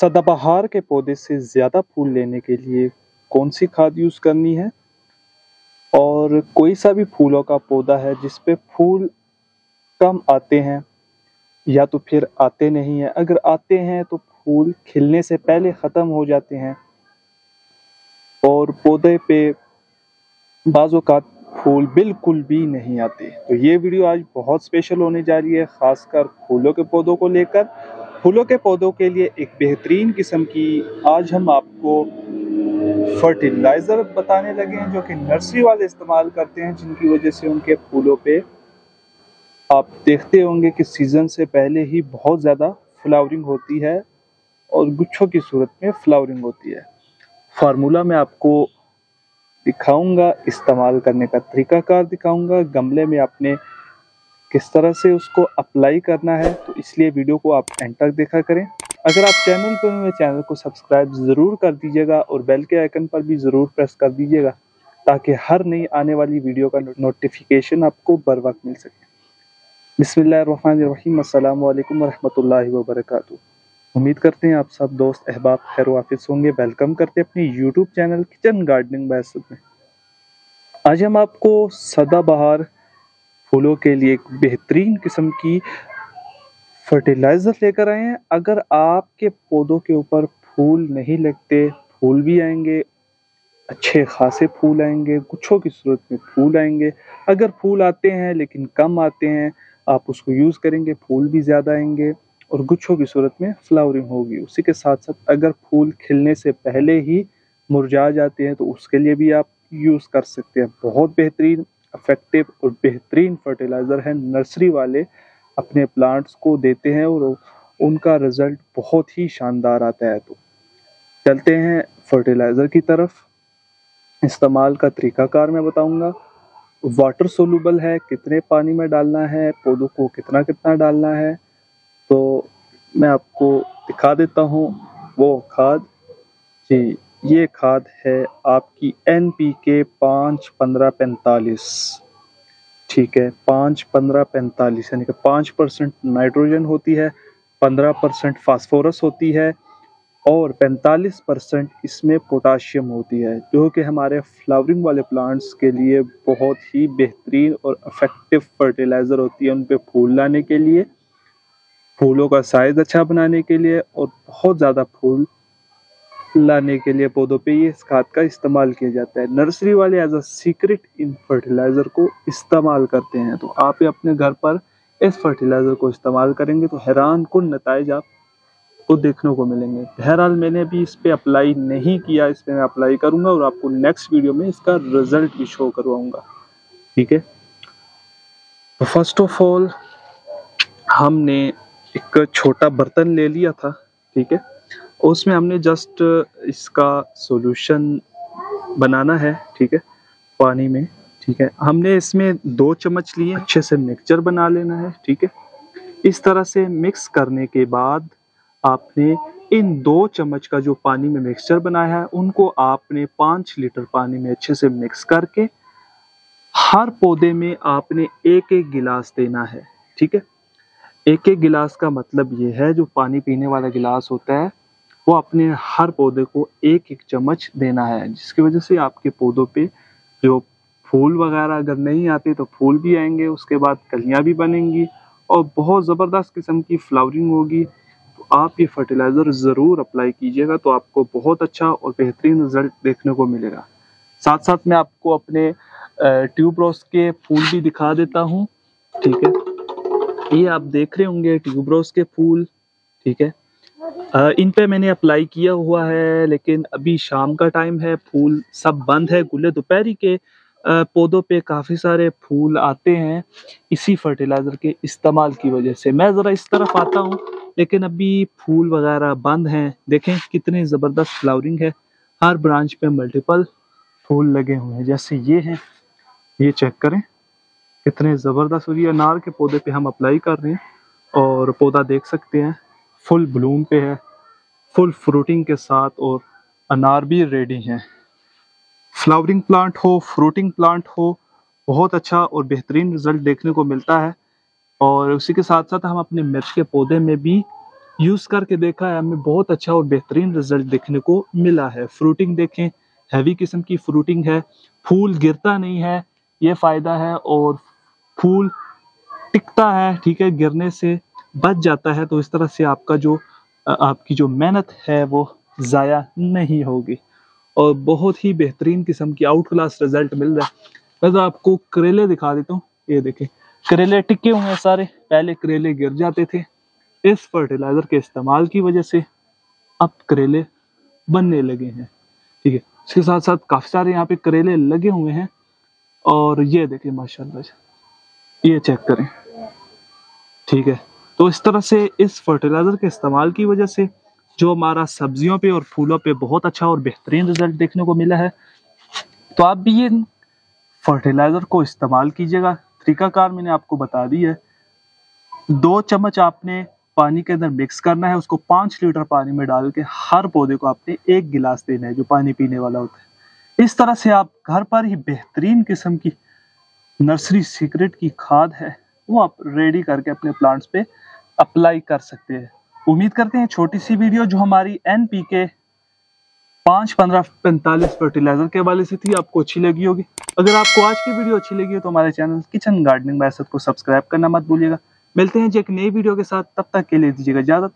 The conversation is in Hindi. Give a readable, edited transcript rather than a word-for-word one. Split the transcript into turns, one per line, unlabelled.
सदाबहार के पौधे से ज़्यादा फूल लेने के लिए कौन सी खाद यूज़ करनी है, और कोई सा भी फूलों का पौधा है जिस पे फूल कम आते हैं या तो फिर आते नहीं हैं, अगर आते हैं तो फूल खिलने से पहले ख़त्म हो जाते हैं और पौधे पे बाज़ औक़ात फूल बिल्कुल भी नहीं आते। तो ये वीडियो आज बहुत स्पेशल होने जा रही है, ख़ासकर फूलों के पौधों को लेकर। फूलों के पौधों के लिए एक बेहतरीन किस्म की आज हम आपको फर्टिलाइज़र बताने लगे हैं जो कि नर्सरी वाले इस्तेमाल करते हैं, जिनकी वजह से उनके फूलों पे आप देखते होंगे कि सीज़न से पहले ही बहुत ज़्यादा फ्लावरिंग होती है और गुच्छों की सूरत में फ्लावरिंग होती है। फार्मूला मैं आपको दिखाऊंगा, इस्तेमाल करने का तरीकाकार दिखाऊंगा, गमले में आपने किस तरह से उसको अप्लाई करना है, तो इसलिए वीडियो को आप एंड तक देखा करें। अगर आप चैनल पर नए, चैनल को सब्सक्राइब ज़रूर कर दीजिएगा और बेल के आइकन पर भी ज़रूर प्रेस कर दीजिएगा ताकि हर नई आने वाली वीडियो का नोटिफिकेशन आपको बर वक्त मिल सके। बिस्मिल्लाहिर्रहमानिर्रहीम, अस्सलाम वालेकुम वरहमतुल्लाहि वबरकातुहू। उम्मीद करते हैं आप सब दोस्त अहबाब खैर वाफिस होंगे। वेलकम करते हैं अपने YouTube channel kitchen gardening by Asad में। आज हम आपको सदाबहार फूलों के लिए एक बेहतरीन किस्म की फर्टिलाइज़र लेकर आए हैं। अगर आपके पौधों के ऊपर फूल नहीं लगते, फूल भी आएंगे, अच्छे खासे फूल आएंगे, गुच्छों की सूरत में फूल आएंगे। अगर फूल आते हैं लेकिन कम आते हैं, आप उसको यूज़ करेंगे, फूल भी ज़्यादा आएंगे और गुच्छों की सूरत में फ्लावरिंग होगी। उसी के साथ साथ अगर फूल खिलने से पहले ही मुरझा जाते हैं तो उसके लिए भी आप यूज़ कर सकते हैं। बहुत बेहतरीन, इफेक्टिव और बेहतरीन फर्टिलाइज़र है, नर्सरी वाले अपने प्लांट्स को देते हैं और उनका रिज़ल्ट बहुत ही शानदार आता है। तो चलते हैं फर्टिलाइज़र की तरफ। इस्तेमाल का तरीकाकार मैं बताऊंगा। वाटर सोल्यूबल है, कितने पानी में डालना है, पौधों को कितना कितना डालना है, तो मैं आपको दिखा देता हूँ वो खाद। जी, ये खाद है आपकी NPK 5-15-45। ठीक है, 5-15-45 यानी कि 5% नाइट्रोजन होती है, 15% फास्फोरस होती है और 45% इसमें पोटाशियम होती है, जो कि हमारे फ्लावरिंग वाले प्लांट्स के लिए बहुत ही बेहतरीन और इफेक्टिव फर्टिलाइज़र होती है। उन पे फूल लाने के लिए, फूलों का साइज़ अच्छा बनाने के लिए और बहुत ज़्यादा फूल लाने के लिए पौधों पे ये इस खाद का इस्तेमाल किया जाता है। नर्सरी वाले as a secret in fertilizer को इस्तेमाल करते हैं। तो आप अपने घर पर इस फर्टिलाइज़र को इस्तेमाल करेंगे तो हैरान कुन नताइज आपको देखने को मिलेंगे। बहरहाल मैंने भी इस पे अप्लाई नहीं किया, इस पे मैं अप्लाई करूंगा और आपको नेक्स्ट वीडियो में इसका रिजल्ट भी शो करवाऊंगा। ठीक है, तो फर्स्ट ऑफ ऑल हमने एक छोटा बर्तन ले लिया था। ठीक है, उसमें हमने जस्ट इसका सॉल्यूशन बनाना है। ठीक है, पानी में। ठीक है, हमने इसमें 2 चम्मच लिए, अच्छे से मिक्सचर बना लेना है। ठीक है, इस तरह से मिक्स करने के बाद आपने इन 2 चम्मच का जो पानी में मिक्सचर बनाया है उनको आपने 5 लीटर पानी में अच्छे से मिक्स करके हर पौधे में आपने 1-1 गिलास देना है। ठीक है, 1-1 गिलास का मतलब ये है, जो पानी पीने वाला गिलास होता है वो अपने हर पौधे को 1-1 चम्मच देना है, जिसकी वजह से आपके पौधों पे जो फूल वगैरह अगर नहीं आते तो फूल भी आएंगे, उसके बाद कलियां भी बनेंगी और बहुत ज़बरदस्त किस्म की फ्लावरिंग होगी। तो आप ये फर्टिलाइज़र ज़रूर अप्लाई कीजिएगा, तो आपको बहुत अच्छा और बेहतरीन रिजल्ट देखने को मिलेगा। साथ साथ मैं आपको अपने ट्यूबरोज के फूल भी दिखा देता हूँ। ठीक है, ये आप देख रहे होंगे ट्यूबरोज के फूल। ठीक है, इन पे मैंने अप्लाई किया हुआ है, लेकिन अभी शाम का टाइम है, फूल सब बंद है। गुले दोपहरी के पौधों पे काफ़ी सारे फूल आते हैं इसी फर्टिलाइज़र के इस्तेमाल की वजह से। मैं ज़रा इस तरफ आता हूँ, लेकिन अभी फूल वगैरह बंद हैं। देखें कितनी ज़बरदस्त फ्लावरिंग है, हर ब्रांच पे मल्टीपल फूल लगे हुए हैं। जैसे ये हैं, ये चेक करें कितने ज़बरदस्त। और ये अनार के पौधे पे हम अप्लाई कर रहे हैं और पौधा देख सकते हैं फुल ब्लूम पे है, फुल फ्रूटिंग के साथ, और अनार भी रेडी हैं। फ्लावरिंग प्लांट हो, फ्रूटिंग प्लांट हो, बहुत अच्छा और बेहतरीन रिजल्ट देखने को मिलता है। और उसी के साथ साथ हम अपने मिर्च के पौधे में भी यूज करके देखा है, हमें बहुत अच्छा और बेहतरीन रिजल्ट देखने को मिला है। फ्रूटिंग देखें, हैवी किस्म की फ्रूटिंग है, फूल गिरता नहीं है, ये फायदा है। और फूल टिकता है, ठीक है, गिरने से बच जाता है। तो इस तरह से आपका जो आपकी जो मेहनत है वो ज़ाया नहीं होगी और बहुत ही बेहतरीन किस्म की आउट क्लास रिजल्ट मिल रहा है। मैं तो आपको करेले दिखा देता हूँ, ये देखें करेले टिके हुए हैं सारे। पहले करेले गिर जाते थे, इस फर्टिलाइजर के इस्तेमाल की वजह से अब करेले बनने लगे हैं, ठीक है। इसके साथ साथ काफी सारे यहाँ पे करेले लगे हुए हैं। और ये देखें माशाल्लाह, ये चेक करें, ठीक है। तो इस तरह से इस फर्टिलाइजर के इस्तेमाल की वजह से जो हमारा सब्जियों पे और फूलों पे बहुत अच्छा और बेहतरीन रिजल्ट देखने को मिला है। तो आप भी ये फर्टिलाइजर को इस्तेमाल कीजिएगा। तरीकाकार मैंने आपको बता दी है। 2 चम्मच आपने पानी के अंदर मिक्स करना है, उसको 5 लीटर पानी में डाल के हर पौधे को आपने 1 गिलास देना है, जो पानी पीने वाला होता है। इस तरह से आप घर पर ही बेहतरीन किस्म की नर्सरी सीक्रेट की खाद है वो आप रेडी करके अपने प्लांट्स पे अप्लाई कर सकते हैं। उम्मीद करते हैं छोटी सी वीडियो जो हमारी NPK 5, 15, 45 फर्टिलाइजर के हवाले से थी आपको अच्छी लगी होगी। अगर आपको आज की वीडियो अच्छी लगी हो तो हमारे channel kitchen gardening by Asad को सब्सक्राइब करना मत भूलिएगा। मिलते हैं जी एक नई वीडियो के साथ, तब तक के लिए दीजिएगा इजाजत।